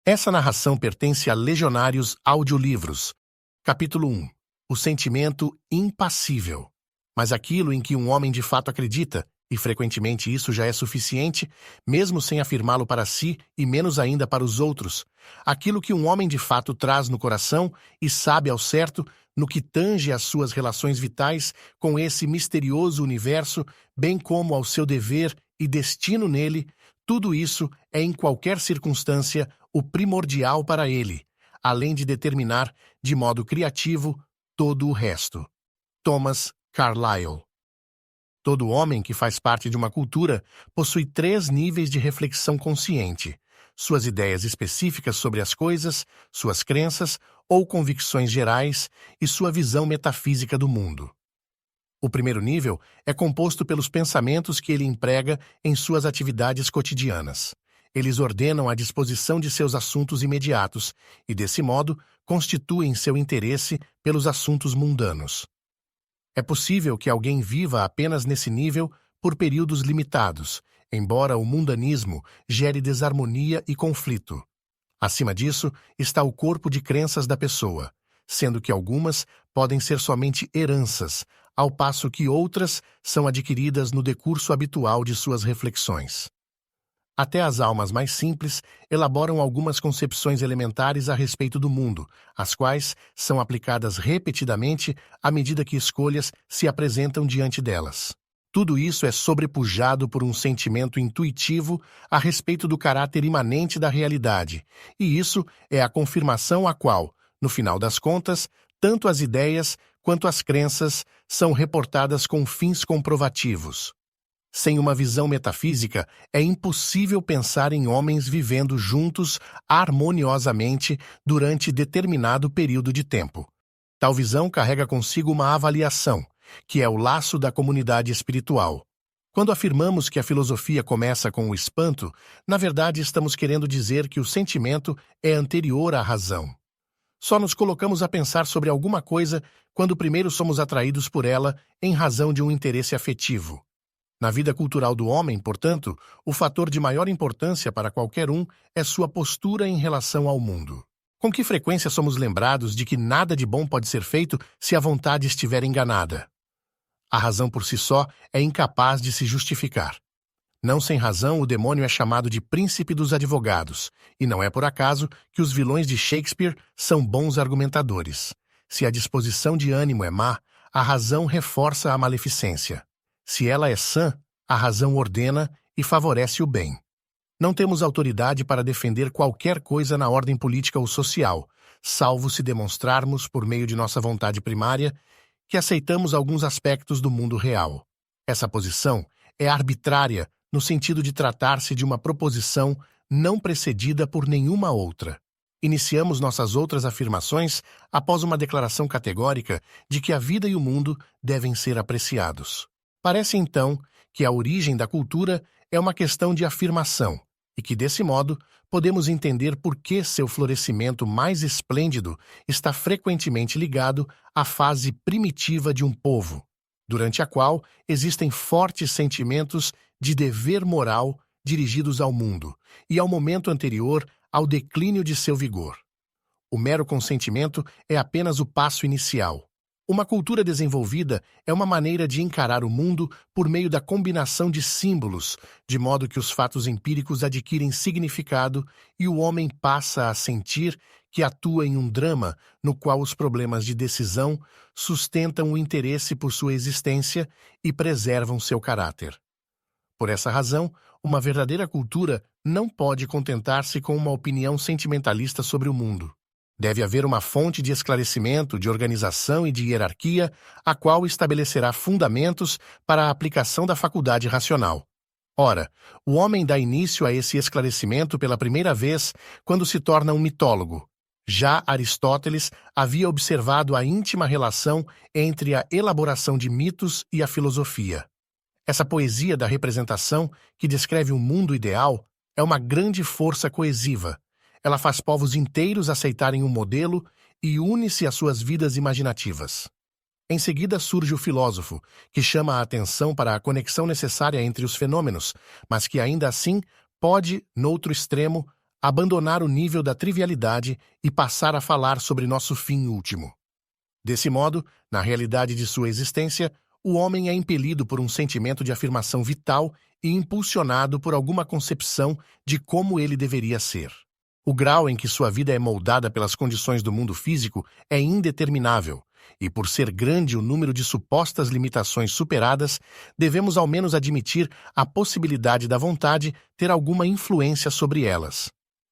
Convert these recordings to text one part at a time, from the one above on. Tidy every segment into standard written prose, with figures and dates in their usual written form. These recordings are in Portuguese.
Essa narração pertence a Legionários Audiolivros. Capítulo 1. O sentimento impassível. Mas aquilo em que um homem de fato acredita, e frequentemente isso já é suficiente, mesmo sem afirmá-lo para si e menos ainda para os outros, aquilo que um homem de fato traz no coração e sabe ao certo no que tange às suas relações vitais com esse misterioso universo, bem como ao seu dever e destino nele, tudo isso é em qualquer circunstância o primordial para ele, além de determinar, de modo criativo, todo o resto. Thomas Carlyle. Todo homem que faz parte de uma cultura possui 3 níveis de reflexão consciente: suas ideias específicas sobre as coisas, suas crenças ou convicções gerais e sua visão metafísica do mundo. O primeiro nível é composto pelos pensamentos que ele emprega em suas atividades cotidianas. Eles ordenam a disposição de seus assuntos imediatos e, desse modo, constituem seu interesse pelos assuntos mundanos. É possível que alguém viva apenas nesse nível por períodos limitados, embora o mundanismo gere desarmonia e conflito. Acima disso está o corpo de crenças da pessoa, sendo que algumas podem ser somente heranças, ao passo que outras são adquiridas no decurso habitual de suas reflexões. Até as almas mais simples elaboram algumas concepções elementares a respeito do mundo, as quais são aplicadas repetidamente à medida que escolhas se apresentam diante delas. Tudo isso é sobrepujado por um sentimento intuitivo a respeito do caráter imanente da realidade, e isso é a confirmação a qual, no final das contas, tanto as ideias quanto as crenças são reportadas com fins comprovativos. Sem uma visão metafísica, é impossível pensar em homens vivendo juntos harmoniosamente durante determinado período de tempo. Tal visão carrega consigo uma avaliação, que é o laço da comunidade espiritual. Quando afirmamos que a filosofia começa com o espanto, na verdade estamos querendo dizer que o sentimento é anterior à razão. Só nos colocamos a pensar sobre alguma coisa quando primeiro somos atraídos por ela em razão de um interesse afetivo. Na vida cultural do homem, portanto, o fator de maior importância para qualquer um é sua postura em relação ao mundo. Com que frequência somos lembrados de que nada de bom pode ser feito se a vontade estiver enganada? A razão por si só é incapaz de se justificar. Não sem razão, o demônio é chamado de príncipe dos advogados, e não é por acaso que os vilões de Shakespeare são bons argumentadores. Se a disposição de ânimo é má, a razão reforça a maleficência. Se ela é sã, a razão ordena e favorece o bem. Não temos autoridade para defender qualquer coisa na ordem política ou social, salvo se demonstrarmos, por meio de nossa vontade primária, que aceitamos alguns aspectos do mundo real. Essa posição é arbitrária no sentido de tratar-se de uma proposição não precedida por nenhuma outra. Iniciamos nossas outras afirmações após uma declaração categórica de que a vida e o mundo devem ser apreciados. Parece, então, que a origem da cultura é uma questão de afirmação, e que, desse modo, podemos entender por que seu florescimento mais esplêndido está frequentemente ligado à fase primitiva de um povo, durante a qual existem fortes sentimentos de dever moral dirigidos ao mundo, e ao momento anterior ao declínio de seu vigor. O mero consentimento é apenas o passo inicial. Uma cultura desenvolvida é uma maneira de encarar o mundo por meio da combinação de símbolos, de modo que os fatos empíricos adquirem significado e o homem passa a sentir que atua em um drama no qual os problemas de decisão sustentam o interesse por sua existência e preservam seu caráter. Por essa razão, uma verdadeira cultura não pode contentar-se com uma opinião sentimentalista sobre o mundo. Deve haver uma fonte de esclarecimento, de organização e de hierarquia, a qual estabelecerá fundamentos para a aplicação da faculdade racional. Ora, o homem dá início a esse esclarecimento pela primeira vez quando se torna um mitólogo. Já Aristóteles havia observado a íntima relação entre a elaboração de mitos e a filosofia. Essa poesia da representação, que descreve um mundo ideal, é uma grande força coesiva. Ela faz povos inteiros aceitarem um modelo e une-se às suas vidas imaginativas. Em seguida surge o filósofo, que chama a atenção para a conexão necessária entre os fenômenos, mas que ainda assim pode, noutro extremo, abandonar o nível da trivialidade e passar a falar sobre nosso fim último. Desse modo, na realidade de sua existência, o homem é impelido por um sentimento de afirmação vital e impulsionado por alguma concepção de como ele deveria ser. O grau em que sua vida é moldada pelas condições do mundo físico é indeterminável, e por ser grande o número de supostas limitações superadas, devemos ao menos admitir a possibilidade da vontade ter alguma influência sobre elas.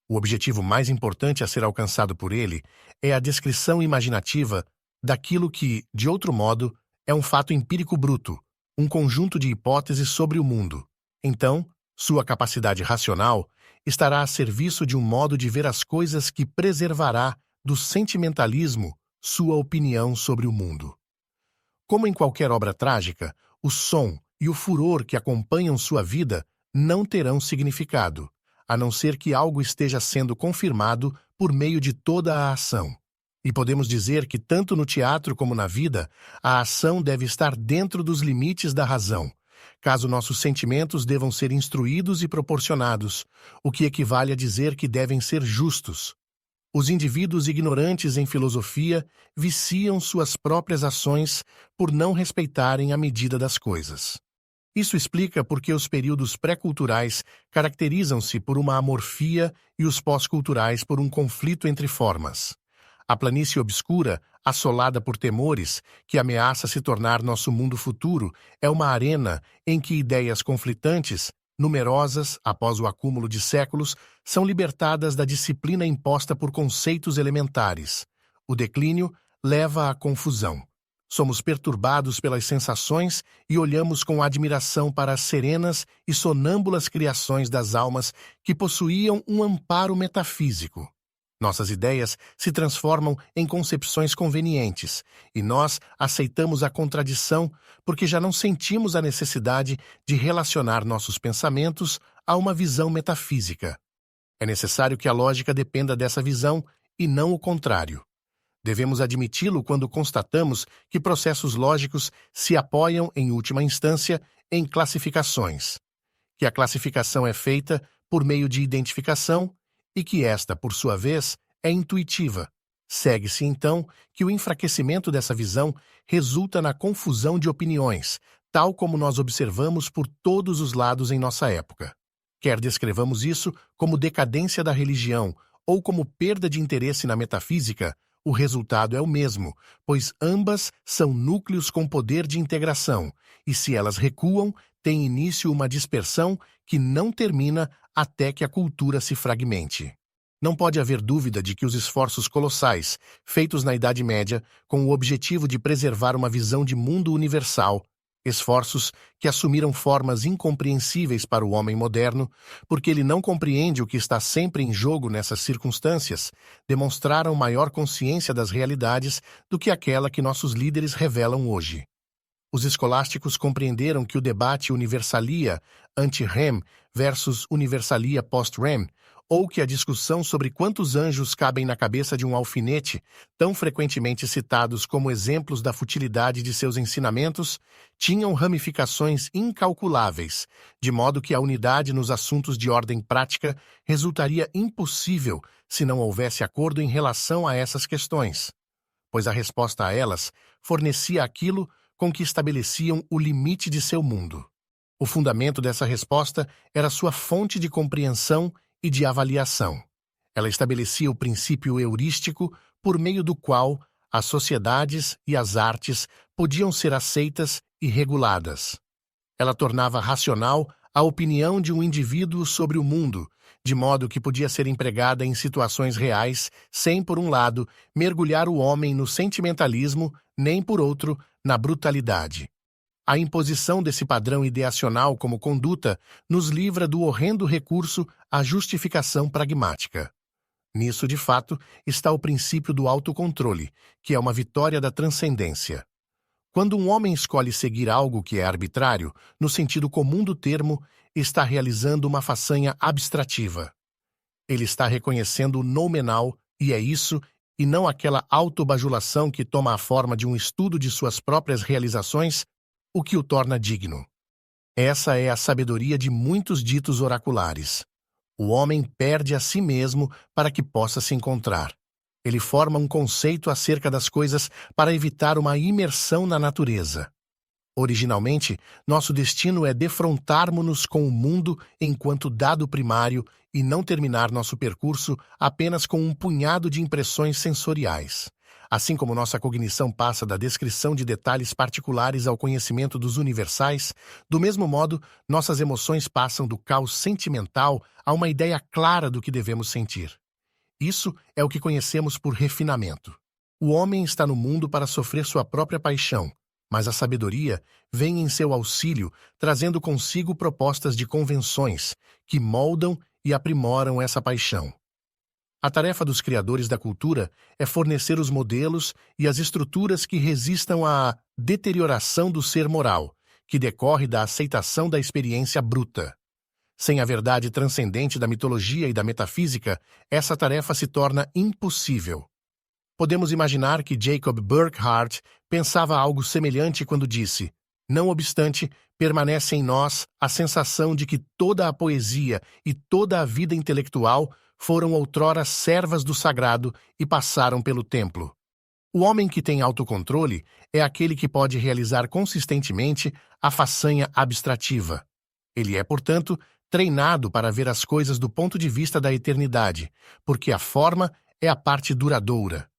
O objetivo mais importante a ser alcançado por ele é a descrição imaginativa daquilo que, de outro modo, é um fato empírico bruto, um conjunto de hipóteses sobre o mundo. Então, sua capacidade racional estará a serviço de um modo de ver as coisas que preservará do sentimentalismo sua opinião sobre o mundo. Como em qualquer obra trágica, o som e o furor que acompanham sua vida não terão significado, a não ser que algo esteja sendo confirmado por meio de toda a ação. E podemos dizer que tanto no teatro como na vida, a ação deve estar dentro dos limites da razão, caso nossos sentimentos devam ser instruídos e proporcionados, o que equivale a dizer que devem ser justos. Os indivíduos ignorantes em filosofia viciam suas próprias ações por não respeitarem a medida das coisas. Isso explica por que os períodos pré-culturais caracterizam-se por uma amorfia e os pós-culturais por um conflito entre formas. A planície obscura, assolada por temores, que ameaça se tornar nosso mundo futuro, é uma arena em que ideias conflitantes, numerosas após o acúmulo de séculos, são libertadas da disciplina imposta por conceitos elementares. O declínio leva à confusão. Somos perturbados pelas sensações e olhamos com admiração para as serenas e sonâmbulas criações das almas que possuíam um amparo metafísico. Nossas ideias se transformam em concepções convenientes, e nós aceitamos a contradição porque já não sentimos a necessidade de relacionar nossos pensamentos a uma visão metafísica. É necessário que a lógica dependa dessa visão e não o contrário. Devemos admiti-lo quando constatamos que processos lógicos se apoiam, em última instância, em classificações, que a classificação é feita por meio de identificação e que esta, por sua vez, é intuitiva. Segue-se, então, que o enfraquecimento dessa visão resulta na confusão de opiniões, tal como nós observamos por todos os lados em nossa época. Quer descrevamos isso como decadência da religião ou como perda de interesse na metafísica, o resultado é o mesmo, pois ambas são núcleos com poder de integração, e se elas recuam, tem início uma dispersão que não termina até que a cultura se fragmente. Não pode haver dúvida de que os esforços colossais, feitos na Idade Média, com o objetivo de preservar uma visão de mundo universal, esforços que assumiram formas incompreensíveis para o homem moderno, porque ele não compreende o que está sempre em jogo nessas circunstâncias, demonstraram maior consciência das realidades do que aquela que nossos líderes revelam hoje. Os escolásticos compreenderam que o debate universalia ante-rem versus universalia post-rem, ou que a discussão sobre quantos anjos cabem na cabeça de um alfinete, tão frequentemente citados como exemplos da futilidade de seus ensinamentos, tinham ramificações incalculáveis, de modo que a unidade nos assuntos de ordem prática resultaria impossível se não houvesse acordo em relação a essas questões, pois a resposta a elas fornecia aquilo com que estabeleciam o limite de seu mundo. O fundamento dessa resposta era sua fonte de compreensão e de avaliação. Ela estabelecia o princípio heurístico por meio do qual as sociedades e as artes podiam ser aceitas e reguladas. Ela tornava racional a opinião de um indivíduo sobre o mundo, de modo que podia ser empregada em situações reais, sem, por um lado, mergulhar o homem no sentimentalismo, nem, por outro, na brutalidade. A imposição desse padrão ideacional como conduta nos livra do horrendo recurso à justificação pragmática. Nisso, de fato, está o princípio do autocontrole, que é uma vitória da transcendência. Quando um homem escolhe seguir algo que é arbitrário, no sentido comum do termo, está realizando uma façanha abstrativa. Ele está reconhecendo o noumenal, e é isso, e não aquela autobajulação que toma a forma de um estudo de suas próprias realizações, o que o torna digno. Essa é a sabedoria de muitos ditos oraculares. O homem perde a si mesmo para que possa se encontrar. Ele forma um conceito acerca das coisas para evitar uma imersão na natureza. Originalmente, nosso destino é defrontarmos-nos com o mundo enquanto dado primário e não terminar nosso percurso apenas com um punhado de impressões sensoriais. Assim como nossa cognição passa da descrição de detalhes particulares ao conhecimento dos universais, do mesmo modo, nossas emoções passam do caos sentimental a uma ideia clara do que devemos sentir. Isso é o que conhecemos por refinamento. O homem está no mundo para sofrer sua própria paixão, mas a sabedoria vem em seu auxílio, trazendo consigo propostas de convenções que moldam e aprimoram essa paixão. A tarefa dos criadores da cultura é fornecer os modelos e as estruturas que resistam à deterioração do ser moral, que decorre da aceitação da experiência bruta. Sem a verdade transcendente da mitologia e da metafísica, essa tarefa se torna impossível. Podemos imaginar que Jacob Burckhardt pensava algo semelhante quando disse: não obstante, permanece em nós a sensação de que toda a poesia e toda a vida intelectual foram outrora servas do sagrado e passaram pelo templo. O homem que tem autocontrole é aquele que pode realizar consistentemente a façanha abstrativa. Ele é, portanto, treinado para ver as coisas do ponto de vista da eternidade, porque a forma é a parte duradoura.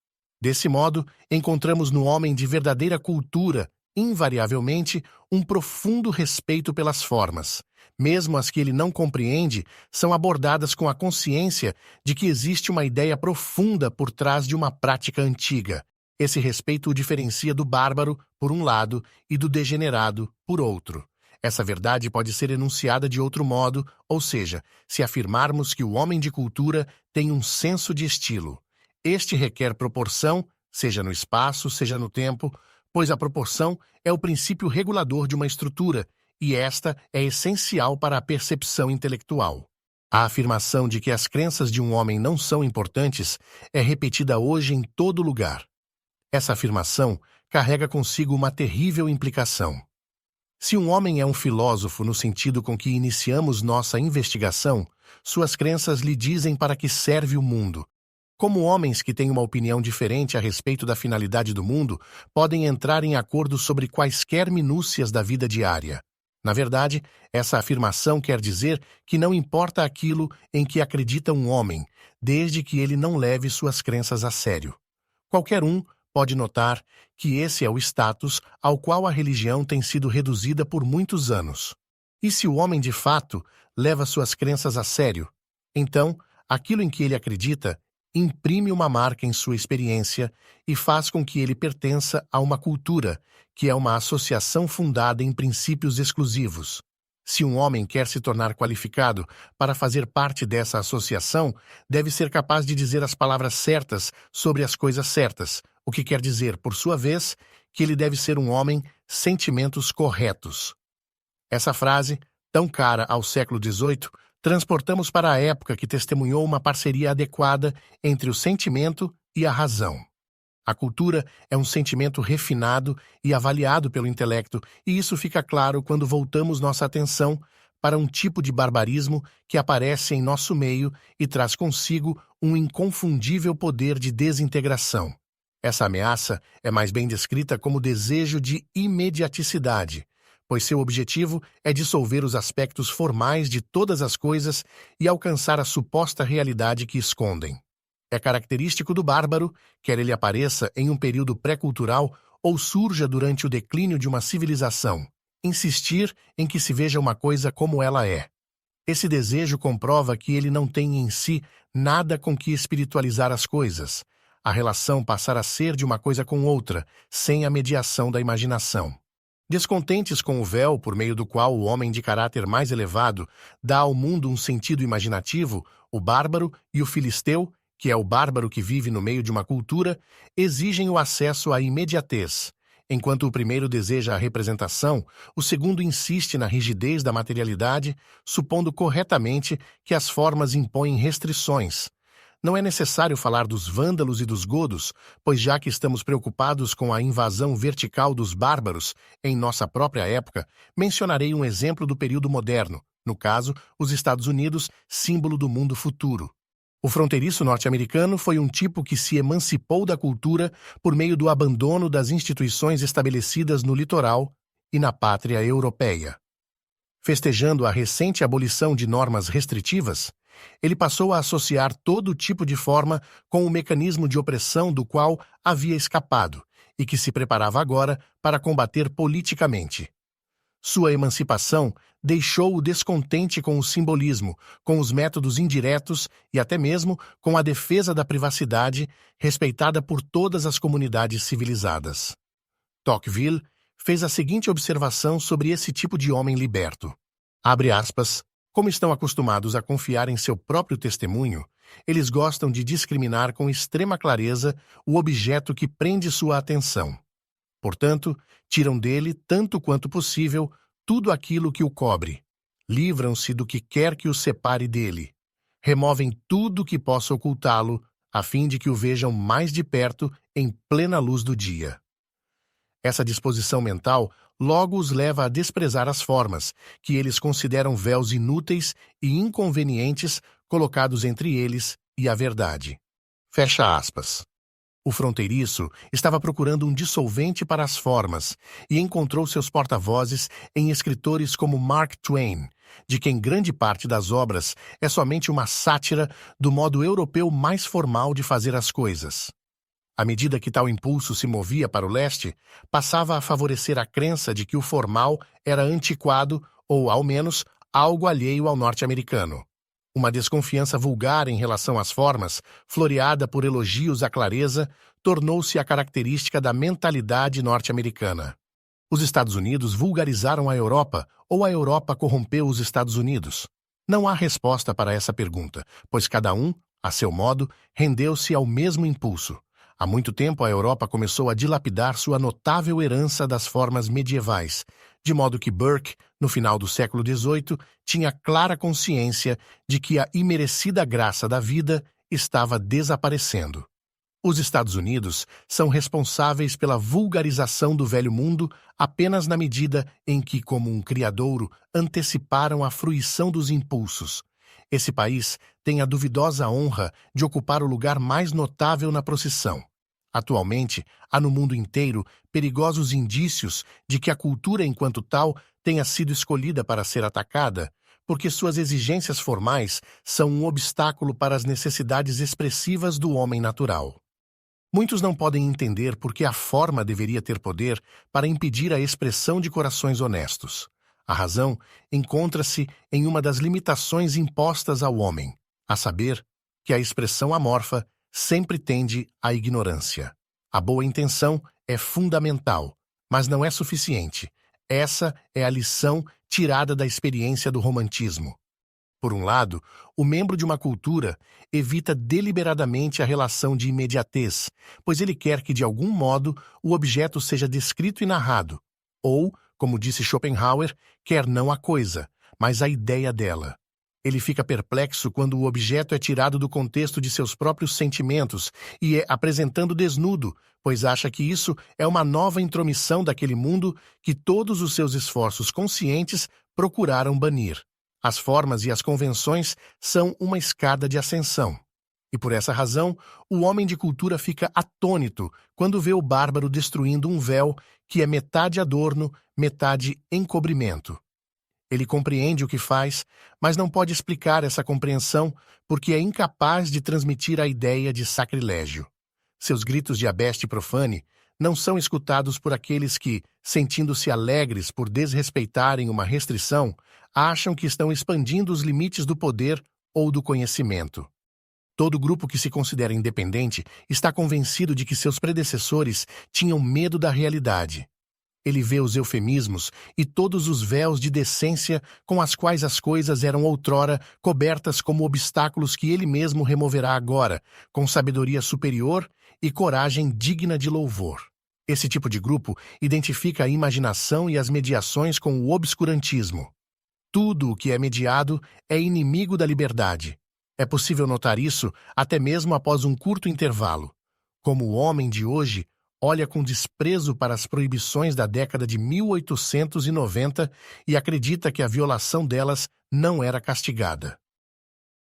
Desse modo, encontramos no homem de verdadeira cultura, invariavelmente, um profundo respeito pelas formas. Mesmo as que ele não compreende, são abordadas com a consciência de que existe uma ideia profunda por trás de uma prática antiga. Esse respeito o diferencia do bárbaro, por um lado, e do degenerado, por outro. Essa verdade pode ser enunciada de outro modo, ou seja, se afirmarmos que o homem de cultura tem um senso de estilo. Este requer proporção, seja no espaço, seja no tempo, pois a proporção é o princípio regulador de uma estrutura, e esta é essencial para a percepção intelectual. A afirmação de que as crenças de um homem não são importantes é repetida hoje em todo lugar. Essa afirmação carrega consigo uma terrível implicação. Se um homem é um filósofo no sentido com que iniciamos nossa investigação, suas crenças lhe dizem para que serve o mundo. Como homens que têm uma opinião diferente a respeito da finalidade do mundo podem entrar em acordo sobre quaisquer minúcias da vida diária. Na verdade, essa afirmação quer dizer que não importa aquilo em que acredita um homem, desde que ele não leve suas crenças a sério. Qualquer um pode notar que esse é o status ao qual a religião tem sido reduzida por muitos anos. E se o homem de fato leva suas crenças a sério, então aquilo em que ele acredita imprime uma marca em sua experiência e faz com que ele pertença a uma cultura, que é uma associação fundada em princípios exclusivos. Se um homem quer se tornar qualificado para fazer parte dessa associação, deve ser capaz de dizer as palavras certas sobre as coisas certas, o que quer dizer, por sua vez, que ele deve ser um homem sentimentos corretos. Essa frase, tão cara ao século XVIII, transportamos para a época que testemunhou uma parceria adequada entre o sentimento e a razão. A cultura é um sentimento refinado e avaliado pelo intelecto, e isso fica claro quando voltamos nossa atenção para um tipo de barbarismo que aparece em nosso meio e traz consigo um inconfundível poder de desintegração. Essa ameaça é mais bem descrita como desejo de imediaticidade, pois seu objetivo é dissolver os aspectos formais de todas as coisas e alcançar a suposta realidade que escondem. É característico do bárbaro, quer ele apareça em um período pré-cultural ou surja durante o declínio de uma civilização, insistir em que se veja uma coisa como ela é. Esse desejo comprova que ele não tem em si nada com que espiritualizar as coisas. A relação passar a ser de uma coisa com outra, sem a mediação da imaginação. Descontentes com o véu por meio do qual o homem de caráter mais elevado dá ao mundo um sentido imaginativo, o bárbaro e o filisteu, que é o bárbaro que vive no meio de uma cultura, exigem o acesso à imediatez. Enquanto o primeiro deseja a representação, o segundo insiste na rigidez da materialidade, supondo corretamente que as formas impõem restrições. Não é necessário falar dos vândalos e dos godos, pois já que estamos preocupados com a invasão vertical dos bárbaros em nossa própria época, mencionarei um exemplo do período moderno, no caso, os Estados Unidos, símbolo do mundo futuro. O fronteiriço norte-americano foi um tipo que se emancipou da cultura por meio do abandono das instituições estabelecidas no litoral e na pátria europeia. Festejando a recente abolição de normas restritivas, ele passou a associar todo tipo de forma com o mecanismo de opressão do qual havia escapado e que se preparava agora para combater politicamente. Sua emancipação deixou-o descontente com o simbolismo, com os métodos indiretos e até mesmo com a defesa da privacidade respeitada por todas as comunidades civilizadas. Tocqueville fez a seguinte observação sobre esse tipo de homem liberto. Abre aspas, como estão acostumados a confiar em seu próprio testemunho, eles gostam de discriminar com extrema clareza o objeto que prende sua atenção. Portanto, tiram dele, tanto quanto possível, tudo aquilo que o cobre. Livram-se do que quer que o separe dele. Removem tudo que possa ocultá-lo, a fim de que o vejam mais de perto em plena luz do dia. Essa disposição mental logo os leva a desprezar as formas, que eles consideram véus inúteis e inconvenientes colocados entre eles e a verdade. Fecha aspas. O fronteiriço estava procurando um dissolvente para as formas e encontrou seus porta-vozes em escritores como Mark Twain, de quem grande parte das obras é somente uma sátira do modo europeu mais formal de fazer as coisas. À medida que tal impulso se movia para o leste, passava a favorecer a crença de que o formal era antiquado ou, ao menos, algo alheio ao norte-americano. Uma desconfiança vulgar em relação às formas, floreada por elogios à clareza, tornou-se a característica da mentalidade norte-americana. Os Estados Unidos vulgarizaram a Europa ou a Europa corrompeu os Estados Unidos? Não há resposta para essa pergunta, pois cada um, a seu modo, rendeu-se ao mesmo impulso. Há muito tempo a Europa começou a dilapidar sua notável herança das formas medievais, de modo que Burke, no final do século XVIII, tinha clara consciência de que a imerecida graça da vida estava desaparecendo. Os Estados Unidos são responsáveis pela vulgarização do velho mundo apenas na medida em que, como um criadouro, anteciparam a fruição dos impulsos. Esse país tem a duvidosa honra de ocupar o lugar mais notável na procissão. Atualmente, há no mundo inteiro perigosos indícios de que a cultura enquanto tal tenha sido escolhida para ser atacada, porque suas exigências formais são um obstáculo para as necessidades expressivas do homem natural. Muitos não podem entender por que a forma deveria ter poder para impedir a expressão de corações honestos. A razão encontra-se em uma das limitações impostas ao homem, a saber, que a expressão amorfa sempre tende à ignorância. A boa intenção é fundamental, mas não é suficiente. Essa é a lição tirada da experiência do romantismo. Por um lado, o membro de uma cultura evita deliberadamente a relação de imediatez, pois ele quer que, de algum modo, o objeto seja descrito e narrado, ou, como disse Schopenhauer, quer não a coisa, mas a ideia dela. Ele fica perplexo quando o objeto é tirado do contexto de seus próprios sentimentos e é apresentado desnudo, pois acha que isso é uma nova intromissão daquele mundo que todos os seus esforços conscientes procuraram banir. As formas e as convenções são uma escada de ascensão. E por essa razão, o homem de cultura fica atônito quando vê o bárbaro destruindo um véu que é metade adorno, metade encobrimento. Ele compreende o que faz, mas não pode explicar essa compreensão porque é incapaz de transmitir a ideia de sacrilégio. Seus gritos de abeste profane não são escutados por aqueles que, sentindo-se alegres por desrespeitarem uma restrição, acham que estão expandindo os limites do poder ou do conhecimento. Todo grupo que se considera independente está convencido de que seus predecessores tinham medo da realidade. Ele vê os eufemismos e todos os véus de decência com as quais as coisas eram outrora cobertas como obstáculos que ele mesmo removerá agora, com sabedoria superior e coragem digna de louvor. Esse tipo de grupo identifica a imaginação e as mediações com o obscurantismo. Tudo o que é mediado é inimigo da liberdade. É possível notar isso até mesmo após um curto intervalo. Como o homem de hoje olha com desprezo para as proibições da década de 1890 e acredita que a violação delas não era castigada.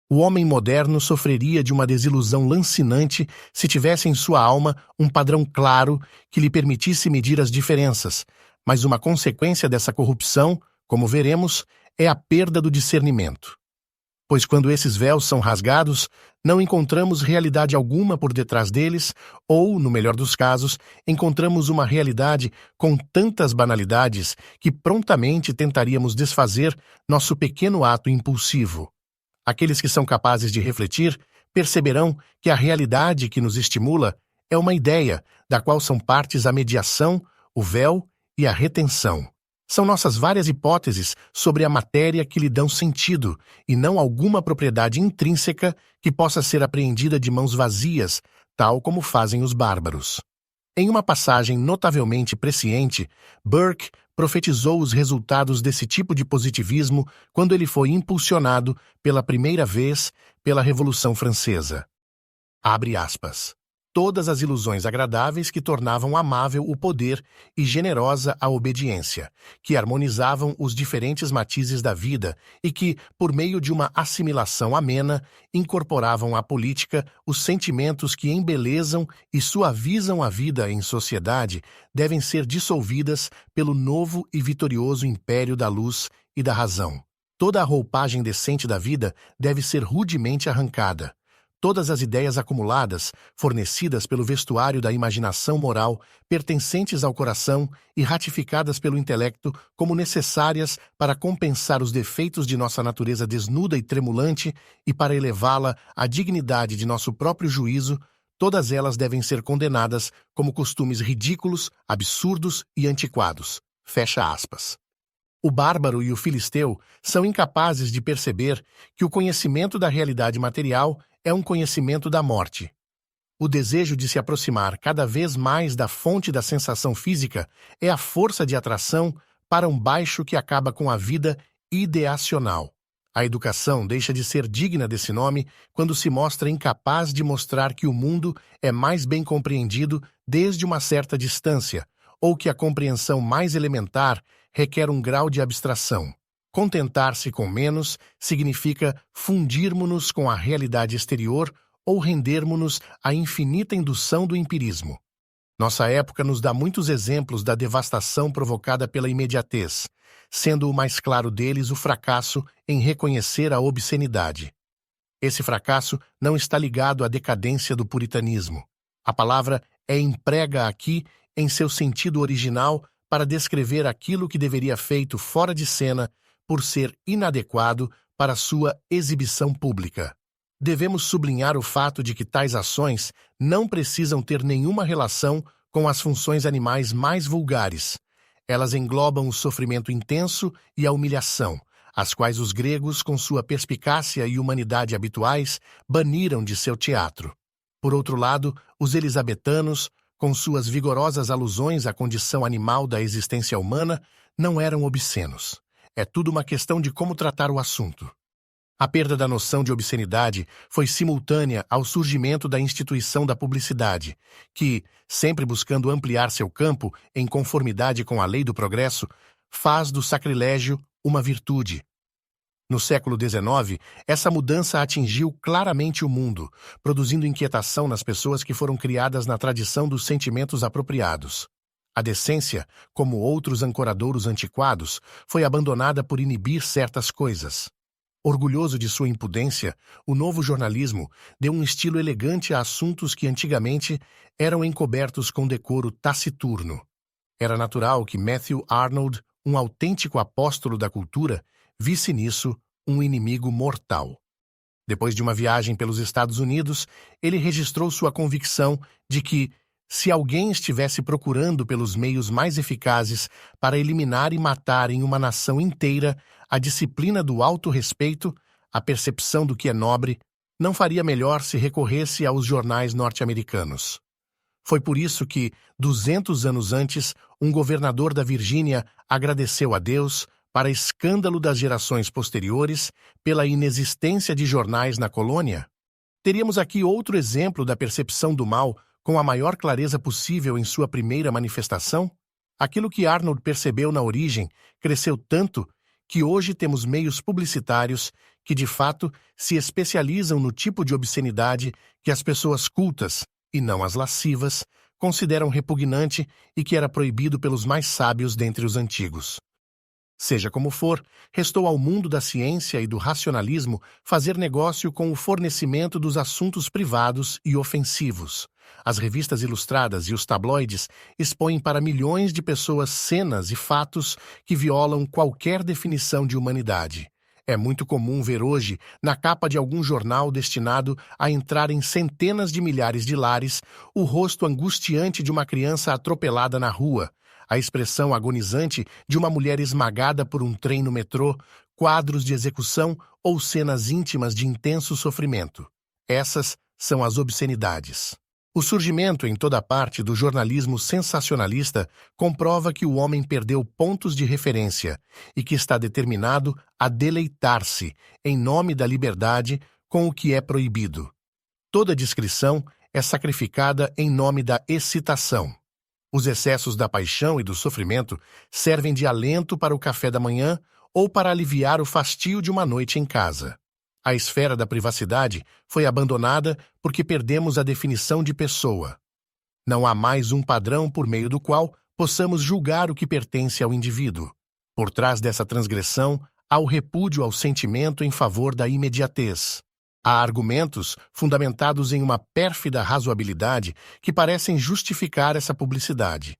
O homem moderno sofreria de uma desilusão lancinante se tivesse em sua alma um padrão claro que lhe permitisse medir as diferenças, mas uma consequência dessa corrupção, como veremos, é a perda do discernimento. Pois quando esses véus são rasgados, não encontramos realidade alguma por detrás deles, ou, no melhor dos casos, encontramos uma realidade com tantas banalidades que prontamente tentaríamos desfazer nosso pequeno ato impulsivo. Aqueles que são capazes de refletir perceberão que a realidade que nos estimula é uma ideia, da qual são partes a mediação, o véu e a retenção. São nossas várias hipóteses sobre a matéria que lhe dão sentido, e não alguma propriedade intrínseca que possa ser apreendida de mãos vazias, tal como fazem os bárbaros. Em uma passagem notavelmente presciente, Burke profetizou os resultados desse tipo de positivismo quando ele foi impulsionado pela primeira vez pela Revolução Francesa. Abre aspas. Todas as ilusões agradáveis que tornavam amável o poder e generosa a obediência, que harmonizavam os diferentes matizes da vida e que, por meio de uma assimilação amena, incorporavam à política os sentimentos que embelezam e suavizam a vida em sociedade, devem ser dissolvidas pelo novo e vitorioso império da luz e da razão. Toda a roupagem decente da vida deve ser rudemente arrancada. Todas as ideias acumuladas, fornecidas pelo vestuário da imaginação moral, pertencentes ao coração e ratificadas pelo intelecto como necessárias para compensar os defeitos de nossa natureza desnuda e tremulante e para elevá-la à dignidade de nosso próprio juízo, todas elas devem ser condenadas como costumes ridículos, absurdos e antiquados. Fecha aspas. O bárbaro e o filisteu são incapazes de perceber que o conhecimento da realidade material é um conhecimento da morte. O desejo de se aproximar cada vez mais da fonte da sensação física é a força de atração para um baixo que acaba com a vida ideacional. A educação deixa de ser digna desse nome quando se mostra incapaz de mostrar que o mundo é mais bem compreendido desde uma certa distância, ou que a compreensão mais elementar requer um grau de abstração. Contentar-se com menos significa fundirmos-nos com a realidade exterior ou rendermos-nos à infinita indução do empirismo. Nossa época nos dá muitos exemplos da devastação provocada pela imediatez, sendo o mais claro deles o fracasso em reconhecer a obscenidade. Esse fracasso não está ligado à decadência do puritanismo. A palavra é emprega aqui em seu sentido original para descrever aquilo que deveria feito fora de cena por ser inadequado para sua exibição pública. Devemos sublinhar o fato de que tais ações não precisam ter nenhuma relação com as funções animais mais vulgares. Elas englobam o sofrimento intenso e a humilhação, as quais os gregos, com sua perspicácia e humanidade habituais, baniram de seu teatro. Por outro lado, os elisabetanos, com suas vigorosas alusões à condição animal da existência humana, não eram obscenos. É tudo uma questão de como tratar o assunto. A perda da noção de obscenidade foi simultânea ao surgimento da instituição da publicidade, que, sempre buscando ampliar seu campo em conformidade com a lei do progresso, faz do sacrilégio uma virtude. No século XIX, essa mudança atingiu claramente o mundo, produzindo inquietação nas pessoas que foram criadas na tradição dos sentimentos apropriados. A decência, como outros ancoradouros antiquados, foi abandonada por inibir certas coisas. Orgulhoso de sua impudência, o novo jornalismo deu um estilo elegante a assuntos que antigamente eram encobertos com decoro taciturno. Era natural que Matthew Arnold, um autêntico apóstolo da cultura, visse nisso um inimigo mortal. Depois de uma viagem pelos Estados Unidos, ele registrou sua convicção de que, se alguém estivesse procurando pelos meios mais eficazes para eliminar e matar em uma nação inteira a disciplina do autorrespeito, a percepção do que é nobre, não faria melhor se recorresse aos jornais norte-americanos. Foi por isso que, 200 anos antes, um governador da Virgínia agradeceu a Deus para escândalo das gerações posteriores, pela inexistência de jornais na colônia? Teríamos aqui outro exemplo da percepção do mal com a maior clareza possível em sua primeira manifestação? Aquilo que Arnold percebeu na origem cresceu tanto que hoje temos meios publicitários que, de fato, se especializam no tipo de obscenidade que as pessoas cultas, e não as lascivas, consideram repugnante e que era proibido pelos mais sábios dentre os antigos. Seja como for, restou ao mundo da ciência e do racionalismo fazer negócio com o fornecimento dos assuntos privados e ofensivos. As revistas ilustradas e os tabloides expõem para milhões de pessoas cenas e fatos que violam qualquer definição de humanidade. É muito comum ver hoje, na capa de algum jornal destinado a entrar em centenas de milhares de lares, o rosto angustiante de uma criança atropelada na rua, a expressão agonizante de uma mulher esmagada por um trem no metrô, quadros de execução ou cenas íntimas de intenso sofrimento. Essas são as obscenidades. O surgimento em toda parte do jornalismo sensacionalista comprova que o homem perdeu pontos de referência e que está determinado a deleitar-se, em nome da liberdade, com o que é proibido. Toda descrição é sacrificada em nome da excitação. Os excessos da paixão e do sofrimento servem de alento para o café da manhã ou para aliviar o fastio de uma noite em casa. A esfera da privacidade foi abandonada porque perdemos a definição de pessoa. Não há mais um padrão por meio do qual possamos julgar o que pertence ao indivíduo. Por trás dessa transgressão, há o repúdio ao sentimento em favor da imediatez. Há argumentos fundamentados em uma pérfida razoabilidade que parecem justificar essa publicidade.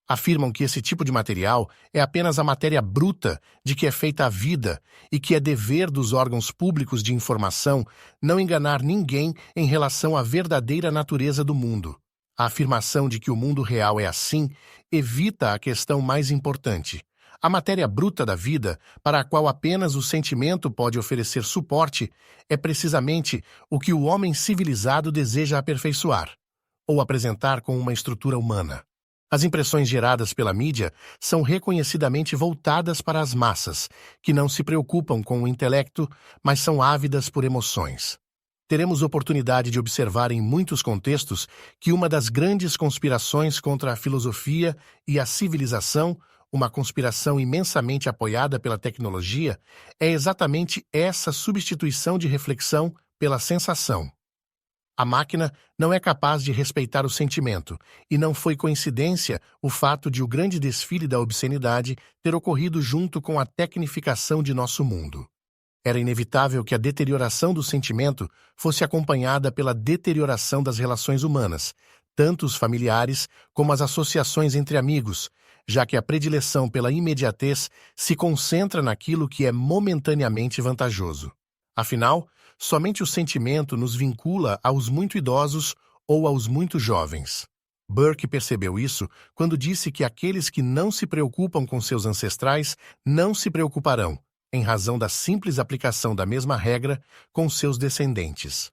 Afirmam que esse tipo de material é apenas a matéria bruta de que é feita a vida e que é dever dos órgãos públicos de informação não enganar ninguém em relação à verdadeira natureza do mundo. A afirmação de que o mundo real é assim evita a questão mais importante. A matéria bruta da vida, para a qual apenas o sentimento pode oferecer suporte, é precisamente o que o homem civilizado deseja aperfeiçoar, ou apresentar com uma estrutura humana. As impressões geradas pela mídia são reconhecidamente voltadas para as massas, que não se preocupam com o intelecto, mas são ávidas por emoções. Teremos oportunidade de observar em muitos contextos que uma das grandes conspirações contra a filosofia e a civilização, uma conspiração imensamente apoiada pela tecnologia, é exatamente essa substituição de reflexão pela sensação. A máquina não é capaz de respeitar o sentimento, e não foi coincidência o fato de o grande desfile da obscenidade ter ocorrido junto com a tecnificação de nosso mundo. Era inevitável que a deterioração do sentimento fosse acompanhada pela deterioração das relações humanas, tanto os familiares como as associações entre amigos, já que a predileção pela imediatez se concentra naquilo que é momentaneamente vantajoso. Afinal, somente o sentimento nos vincula aos muito idosos ou aos muito jovens. Burke percebeu isso quando disse que aqueles que não se preocupam com seus ancestrais não se preocuparão, em razão da simples aplicação da mesma regra com seus descendentes.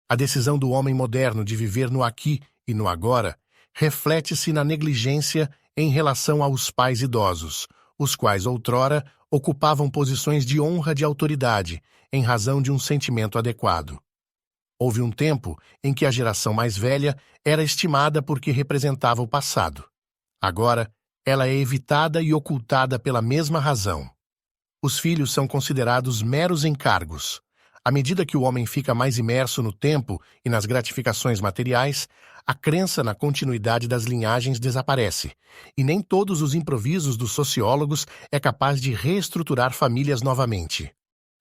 A decisão do homem moderno de viver no aqui e no agora reflete-se na negligência em relação aos pais idosos, os quais outrora ocupavam posições de honra de autoridade, em razão de um sentimento adequado. Houve um tempo em que a geração mais velha era estimada porque representava o passado. Agora, ela é evitada e ocultada pela mesma razão. Os filhos são considerados meros encargos. À medida que o homem fica mais imerso no tempo e nas gratificações materiais, a crença na continuidade das linhagens desaparece, e nem todos os improvisos dos sociólogos é capaz de reestruturar famílias novamente.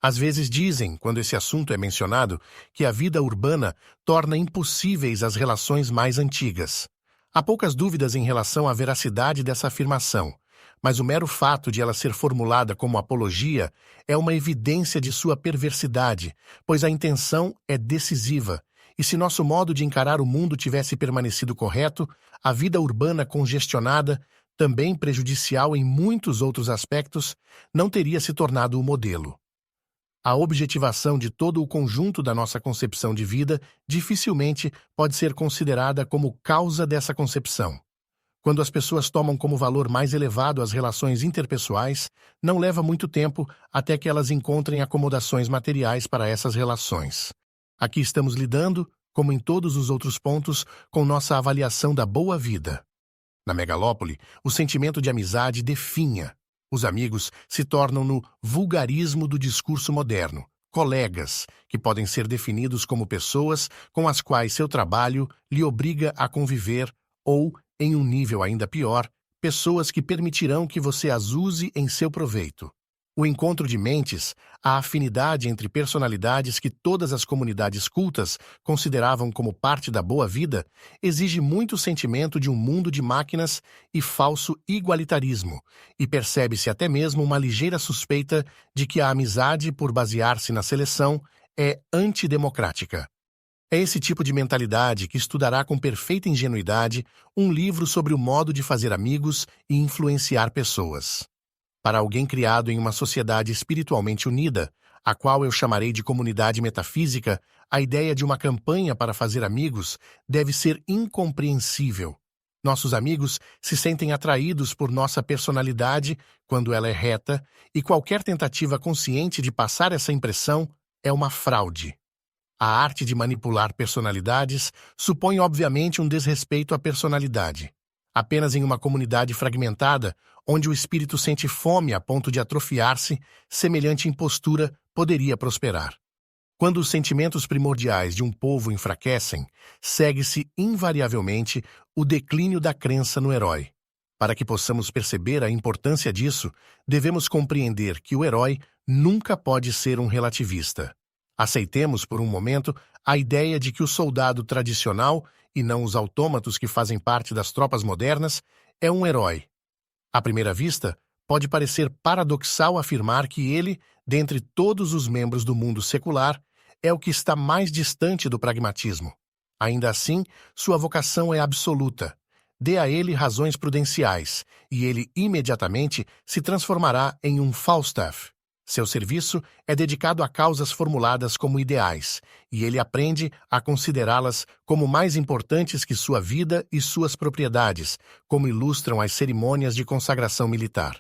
Às vezes dizem, quando esse assunto é mencionado, que a vida urbana torna impossíveis as relações mais antigas. Há poucas dúvidas em relação à veracidade dessa afirmação, mas o mero fato de ela ser formulada como apologia é uma evidência de sua perversidade, pois a intenção é decisiva, e se nosso modo de encarar o mundo tivesse permanecido correto, a vida urbana congestionada, também prejudicial em muitos outros aspectos, não teria se tornado o modelo. A objetivação de todo o conjunto da nossa concepção de vida dificilmente pode ser considerada como causa dessa concepção. Quando as pessoas tomam como valor mais elevado as relações interpessoais, não leva muito tempo até que elas encontrem acomodações materiais para essas relações. Aqui estamos lidando, como em todos os outros pontos, com nossa avaliação da boa vida. Na megalópole, o sentimento de amizade definha. Os amigos se tornam no vulgarismo do discurso moderno, colegas, que podem ser definidos como pessoas com as quais seu trabalho lhe obriga a conviver ou, em um nível ainda pior, pessoas que permitirão que você as use em seu proveito. O encontro de mentes, a afinidade entre personalidades que todas as comunidades cultas consideravam como parte da boa vida, exige muito sentimento de um mundo de máquinas e falso igualitarismo, e percebe-se até mesmo uma ligeira suspeita de que a amizade, por basear-se na seleção, é antidemocrática. É esse tipo de mentalidade que estudará com perfeita ingenuidade um livro sobre o modo de fazer amigos e influenciar pessoas. Para alguém criado em uma sociedade espiritualmente unida, a qual eu chamarei de comunidade metafísica, a ideia de uma campanha para fazer amigos deve ser incompreensível. Nossos amigos se sentem atraídos por nossa personalidade quando ela é reta, e qualquer tentativa consciente de passar essa impressão é uma fraude. A arte de manipular personalidades supõe obviamente um desrespeito à personalidade. Apenas em uma comunidade fragmentada, onde o espírito sente fome a ponto de atrofiar-se, semelhante impostura poderia prosperar. Quando os sentimentos primordiais de um povo enfraquecem, segue-se invariavelmente o declínio da crença no herói. Para que possamos perceber a importância disso, devemos compreender que o herói nunca pode ser um relativista. Aceitemos por um momento a ideia de que o soldado tradicional, e não os autômatos que fazem parte das tropas modernas, é um herói. À primeira vista, pode parecer paradoxal afirmar que ele, dentre todos os membros do mundo secular, é o que está mais distante do pragmatismo. Ainda assim, sua vocação é absoluta. Dê a ele razões prudenciais, e ele imediatamente se transformará em um Falstaff. Seu serviço é dedicado a causas formuladas como ideais, e ele aprende a considerá-las como mais importantes que sua vida e suas propriedades, como ilustram as cerimônias de consagração militar.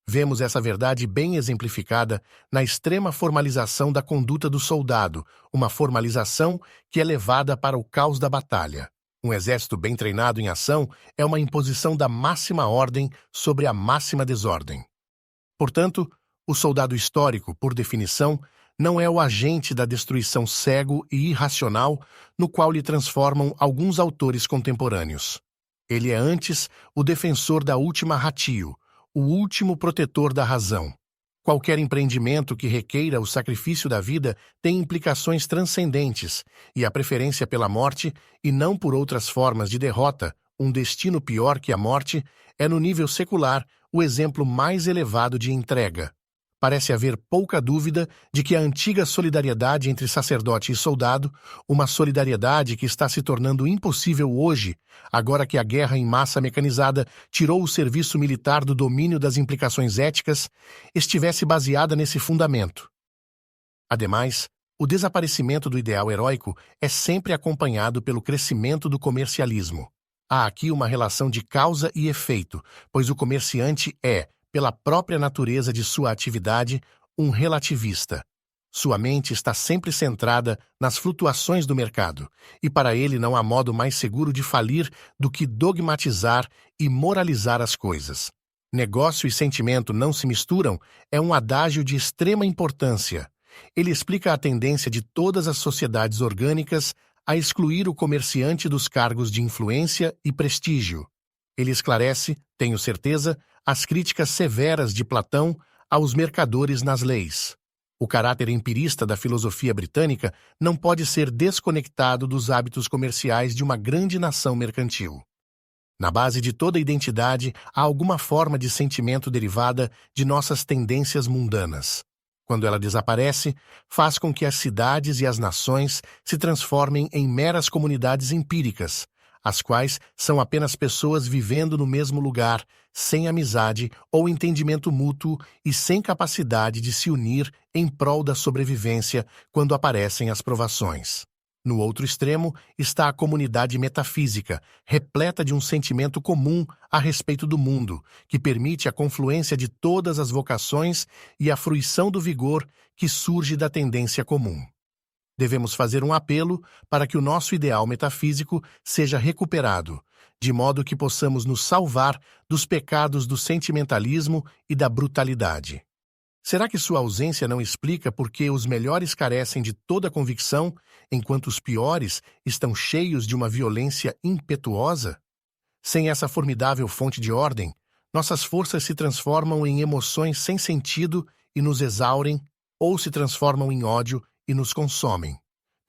Vemos essa verdade bem exemplificada na extrema formalização da conduta do soldado, uma formalização que é levada para o caos da batalha. Um exército bem treinado em ação é uma imposição da máxima ordem sobre a máxima desordem. Portanto, o soldado histórico, por definição, não é o agente da destruição cego e irracional no qual lhe transformam alguns autores contemporâneos. Ele é antes o defensor da última ratio, o último protetor da razão. Qualquer empreendimento que requeira o sacrifício da vida tem implicações transcendentes, e a preferência pela morte, e não por outras formas de derrota, um destino pior que a morte, é no nível secular o exemplo mais elevado de entrega. Parece haver pouca dúvida de que a antiga solidariedade entre sacerdote e soldado, uma solidariedade que está se tornando impossível hoje, agora que a guerra em massa mecanizada tirou o serviço militar do domínio das implicações éticas, estivesse baseada nesse fundamento. Ademais, o desaparecimento do ideal heróico é sempre acompanhado pelo crescimento do comercialismo. Há aqui uma relação de causa e efeito, pois o comerciante é, pela própria natureza de sua atividade, um relativista. Sua mente está sempre centrada nas flutuações do mercado, e para ele não há modo mais seguro de falir do que dogmatizar e moralizar as coisas. Negócio e sentimento não se misturam é um adágio de extrema importância. Ele explica a tendência de todas as sociedades orgânicas a excluir o comerciante dos cargos de influência e prestígio. Ele esclarece, tenho certeza, as críticas severas de Platão aos mercadores nas leis. O caráter empirista da filosofia britânica não pode ser desconectado dos hábitos comerciais de uma grande nação mercantil. Na base de toda identidade há alguma forma de sentimento derivada de nossas tendências mundanas. Quando ela desaparece, faz com que as cidades e as nações se transformem em meras comunidades empíricas, as quais são apenas pessoas vivendo no mesmo lugar, sem amizade ou entendimento mútuo e sem capacidade de se unir em prol da sobrevivência quando aparecem as provações. No outro extremo está a comunidade metafísica, repleta de um sentimento comum a respeito do mundo, que permite a confluência de todas as vocações e a fruição do vigor que surge da tendência comum. Devemos fazer um apelo para que o nosso ideal metafísico seja recuperado, de modo que possamos nos salvar dos pecados do sentimentalismo e da brutalidade. Será que sua ausência não explica por que os melhores carecem de toda convicção, enquanto os piores estão cheios de uma violência impetuosa? Sem essa formidável fonte de ordem, nossas forças se transformam em emoções sem sentido e nos exaurem, ou se transformam em ódio e nos consomem.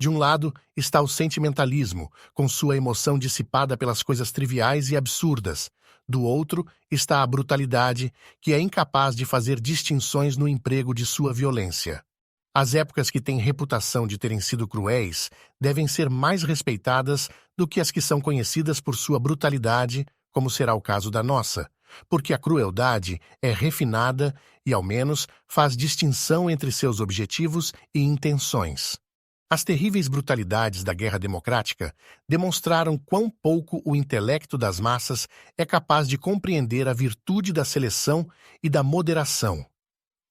De um lado está o sentimentalismo, com sua emoção dissipada pelas coisas triviais e absurdas. Do outro está a brutalidade, que é incapaz de fazer distinções no emprego de sua violência. As épocas que têm reputação de terem sido cruéis devem ser mais respeitadas do que as que são conhecidas por sua brutalidade, como será o caso da nossa, porque a crueldade é refinada e, ao menos, faz distinção entre seus objetivos e intenções. As terríveis brutalidades da guerra democrática demonstraram quão pouco o intelecto das massas é capaz de compreender a virtude da seleção e da moderação.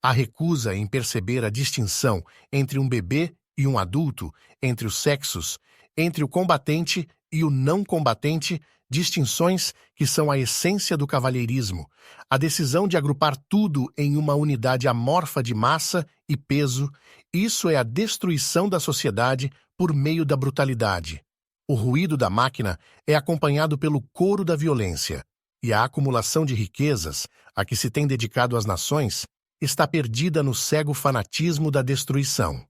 A recusa em perceber a distinção entre um bebê e um adulto, entre os sexos, entre o combatente e o não combatente, distinções que são a essência do cavalheirismo, a decisão de agrupar tudo em uma unidade amorfa de massa e peso, isso é a destruição da sociedade por meio da brutalidade. O ruído da máquina é acompanhado pelo coro da violência, e a acumulação de riquezas, a que se tem dedicado as nações, está perdida no cego fanatismo da destruição.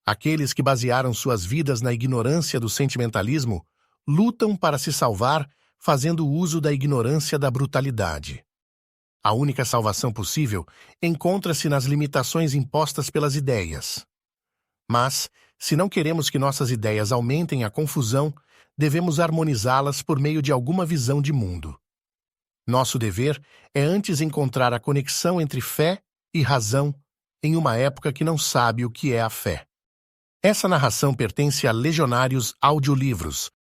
Aqueles que basearam suas vidas na ignorância do sentimentalismo lutam para se salvar fazendo uso da ignorância da brutalidade. A única salvação possível encontra-se nas limitações impostas pelas ideias. Mas, se não queremos que nossas ideias aumentem a confusão, devemos harmonizá-las por meio de alguma visão de mundo. Nosso dever é antes encontrar a conexão entre fé e razão em uma época que não sabe o que é a fé. Essa narração pertence a Legionários Audiolivros,